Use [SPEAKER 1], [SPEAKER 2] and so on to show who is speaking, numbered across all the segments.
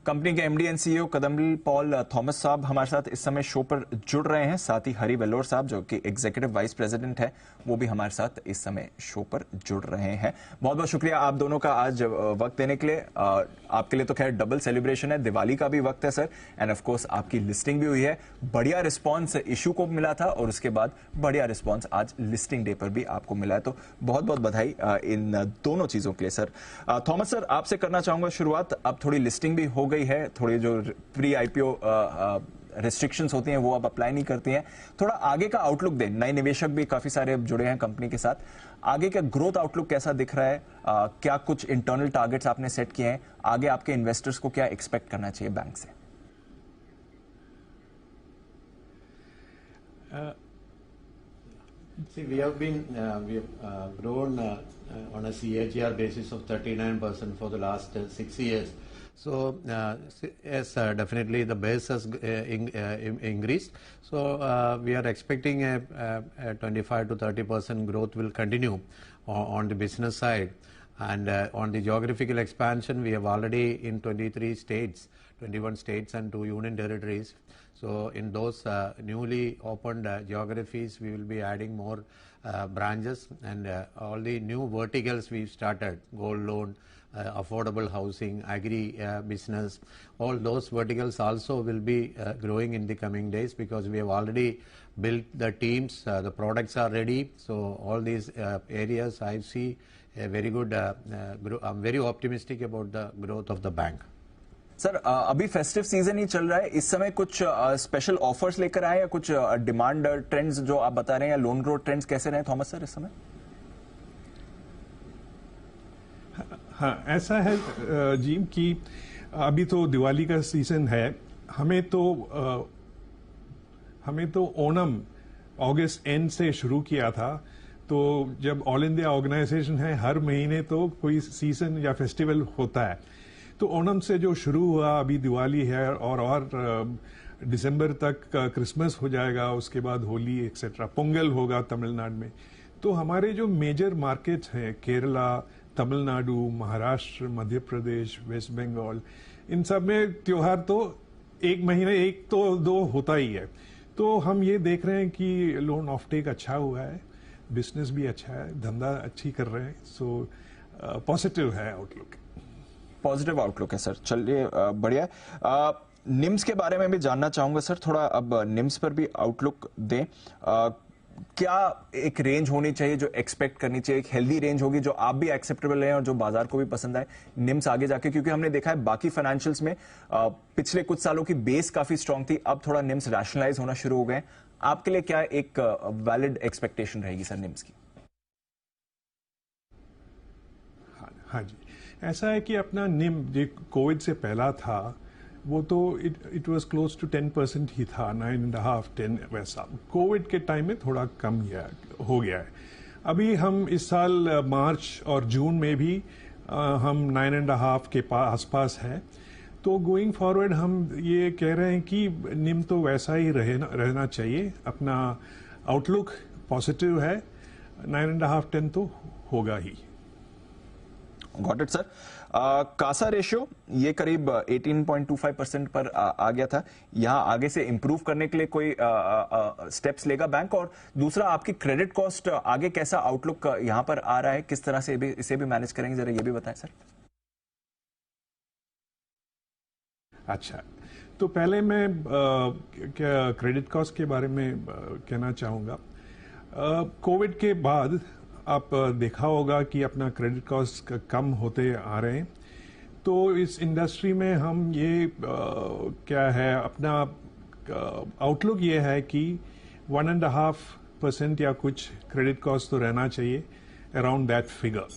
[SPEAKER 1] Company के MD and CEO Kadamal Paul Thomas साहब हमारे साथ इस समय शो पर जुड़ रहे हैं। साथ ही हरी वेल्लोर साहब जो कि एग्जीक्यूटिव वाइस प्रेसिडेंट है, वो भी हमारे साथ इस समय शो पर जुड़ रहे हैं। बहुत बहुत शुक्रिया आप दोनों का आज वक्त देने के लिए। आपके लिए तो खैर डबल सेलिब्रेशन है, दिवाली का भी वक्त है सर, एंड ऑफ कोर्स आपकी लिस्टिंग भी हुई है। बढ़िया रिस्पॉन्स इशू को मिला था और उसके बाद बढ़िया रिस्पॉन्स आज लिस्टिंग डे पर भी आपको मिला है, तो बहुत बहुत बधाई इन दोनों चीजों के लिए सर। थॉमस सर, आपसे करना चाहूंगा शुरुआत। अब थोड़ी लिस्टिंग भी हो गई है, थोड़ी जो प्री आईपीओ रिस्ट्रिक्शंस होती हैं वो अब अप्लाई नहीं करती हैं। थोड़ा आगे का आउटलुक दें, नए निवेशक भी काफी सारे जुड़े हैं कंपनी के साथ। आगे का ग्रोथ आउटलुक कैसा दिख रहा है? क्या कुछ इंटरनल टारगेट्स आपने सेट किए हैं? आगे आपके इन्वेस्टर्स को क्या एक्सपेक्ट करना चाहिए बैंक से?
[SPEAKER 2] See, we have grown on a CAGR basis of 39% for the last 6 years. So, yes, definitely the base has increased. So, we are expecting a 25 to 30% growth will continue on the business side. And on the geographical expansion, we have already in 23 states, 21 states and 2 union territories. So in those newly opened geographies, we will be adding more branches, and all the new verticals we've started, gold loan, affordable housing, agri business, all those verticals also will be growing in the coming days, because we have already built the teams, the products are ready. So all these areas I see a very good I'm very optimistic about the growth of the bank.
[SPEAKER 1] Sir, अभी festive season ही चल रहा है, इस समय कुछ special offers लेकर आए या कुछ डिमांड ट्रेंड्स जो आप बता रहे हैं, या लोन ग्रोथ ट्रेंड्स कैसे रहे थॉमस सर इस समय?
[SPEAKER 3] हाँ, ऐसा है जीम कि अभी तो दिवाली का सीजन है। हमें तो ओणम अगस्त एंड से शुरू किया था। तो जब ऑल इंडिया ऑर्गेनाइजेशन है, हर महीने तो कोई सीजन या फेस्टिवल होता है। तो ओणम से जो शुरू हुआ, अभी दिवाली है और दिसंबर तक क्रिसमस हो जाएगा, उसके बाद होली एक्सेट्रा, पोंगल होगा तमिलनाडु में। तो हमारे जो मेजर मार्केट्स हैं, केरला, तमिलनाडु, महाराष्ट्र, मध्य प्रदेश, वेस्ट बंगाल, इन सब में त्योहार तो एक महीने एक तो दो होता ही है। तो हम ये देख रहे हैं कि लोन ऑफटेक अच्छा हुआ है, बिजनेस भी अच्छा है, धंधा अच्छी कर रहे हैं। सो पॉजिटिव है आउटलुक।
[SPEAKER 1] पॉजिटिव आउटलुक है सर, चलिए बढ़िया। निम्स के बारे में भी जानना चाहूंगा सर, थोड़ा अब निम्स पर भी आउटलुक दें। क्या एक रेंज होनी चाहिए जो एक्सपेक्ट करनी चाहिए, एक हेल्दी रेंज होगी जो आप भी एक्सेप्टेबल है और जो बाजार को भी पसंद आए निम्स आगे जाके? क्योंकि हमने देखा है बाकी फाइनेंशियल्स में पिछले कुछ सालों की बेस काफी स्ट्रांग थी, अब थोड़ा निम्स रैशनलाइज होना शुरू हो गए। आपके लिए क्या एक वैलिड एक्सपेक्टेशन रहेगी सर निम्स की?
[SPEAKER 3] हाँ जी, ऐसा है कि अपना निम जो कोविड से पहला था वो तो इट वाज क्लोज टू 10% ही था, 9.5 10 वैसा। कोविड के टाइम में थोड़ा कम हो गया है। अभी हम इस साल मार्च और जून में भी हम 9.5 के आसपास है। तो गोइंग फॉरवर्ड हम ये कह रहे हैं कि निम तो वैसा ही रहना चाहिए। अपना आउटलुक पॉजिटिव है, 9.5 10 तो होगा ही।
[SPEAKER 1] Got it sir. CASA ratio ये करीब 18.25% पर आ गया था। यहां आगे से इंप्रूव करने के लिए कोई स्टेप्स लेगा बैंक? और दूसरा, आपकी क्रेडिट कॉस्ट आगे कैसा आउटलुक यहां पर आ रहा है, किस तरह से इसे भी मैनेज करेंगे, जरा ये भी बताएं सर।
[SPEAKER 3] अच्छा, तो पहले मैं क्रेडिट कॉस्ट के बारे में कहना चाहूंगा। कोविड के बाद आप देखा होगा कि अपना क्रेडिट कॉस्ट कम होते आ रहे हैं। तो इस इंडस्ट्री में हम ये क्या है, अपना आउटलुक ये है कि 1.5% या कुछ क्रेडिट कॉस्ट तो रहना चाहिए, अराउंड दैट फिगर।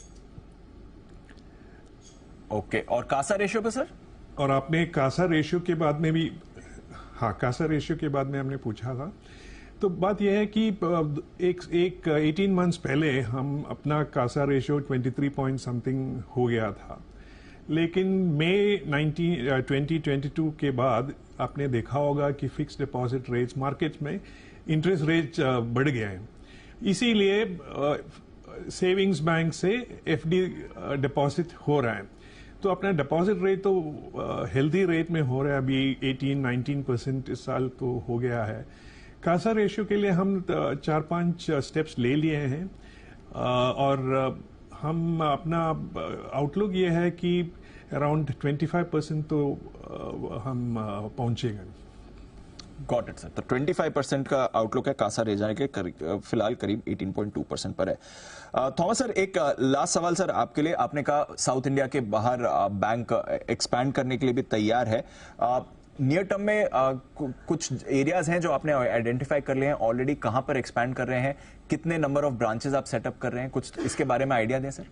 [SPEAKER 1] ओके, और कासा रेशियो पे सर?
[SPEAKER 3] और आपने कासा रेशियो के बाद में भी, हाँ, कासा रेशियो के बाद में हमने पूछा था। तो बात यह है कि एक 18 मंथ्स पहले हम अपना कासा रेशियो 23 पॉइंट समथिंग हो गया था। लेकिन मई 2022 के बाद आपने देखा होगा कि फिक्स्ड डिपॉजिट रेट्स मार्केट में इंटरेस्ट रेट बढ़ गए हैं। इसीलिए सेविंग्स बैंक से एफडी डिपॉजिट हो रहा है। तो अपना डिपॉजिट रेट तो हेल्दी रेट में हो रहा है, अभी 18-19% इस साल तो हो गया है। कासा रेशियो के लिए हम 4-5 स्टेप्स ले लिए हैं और हम अपना आउटलुक ये है कि अराउंड 25% तो हम पहुंचेंगे।
[SPEAKER 1] Got it sir. तो 25% का आउटलुक है कासा रह जाने के, फिलहाल करीब 18.2% पर है। थॉमस सर, एक लास्ट सवाल सर आपके लिए। आपने कहा साउथ इंडिया के बाहर बैंक एक्सपैंड करने के लिए भी तैयार है। नियर टर्म में कुछ एरियाज हैं जो आपने आइडेंटिफाई कर लिए हैं ऑलरेडी, कहां पर एक्सपैंड कर रहे हैं, कितने नंबर ऑफ ब्रांचेस आप सेटअप कर रहे हैं, कुछ इसके बारे में आइडिया दें सर।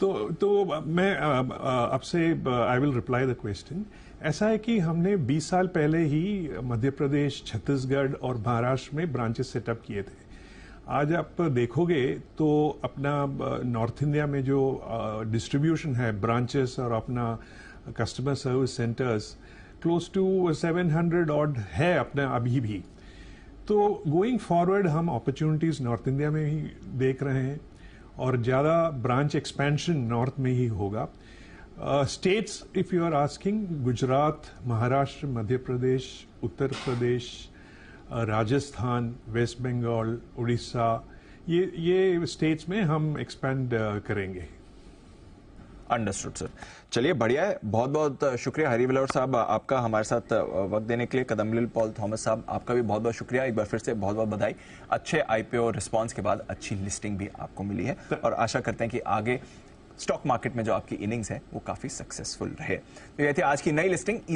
[SPEAKER 3] तो मैं आपसे I will reply the question. ऐसा है कि हमने 20 साल पहले ही मध्य प्रदेश, छत्तीसगढ़ और महाराष्ट्र में ब्रांचेस सेटअप किए थे। आज आप देखोगे तो अपना नॉर्थ इंडिया में जो डिस्ट्रीब्यूशन है ब्रांचेस और अपना customer service centres, close to 700 odd है अपना अभी भी। तो गोइंग फॉरवर्ड हम अपॉर्चुनिटीज नॉर्थ इंडिया में ही देख रहे हैं और ज्यादा ब्रांच एक्सपेंशन नॉर्थ में ही होगा। States if you are asking, Gujarat, Maharashtra, Madhya Pradesh, Uttar Pradesh, Rajasthan, West Bengal, Orissa, ये स्टेट्स में हम एक्सपेंड करेंगे।
[SPEAKER 1] Understood sir. चलिए बढ़िया है, बहुत बहुत शुक्रिया हरी वेल्लोर साहब आपका हमारे साथ वक्त देने के लिए। कदमलिल पॉल थॉमस साहब आपका भी बहुत बहुत शुक्रिया, एक बार फिर से बहुत बहुत बधाई। अच्छे आईपीओ रिस्पांस के बाद अच्छी लिस्टिंग भी आपको मिली है और आशा करते हैं कि आगे स्टॉक मार्केट में जो आपकी इनिंग्स है वो काफी सक्सेसफुल रहे। तो ये थी आज की नई लिस्टिंग।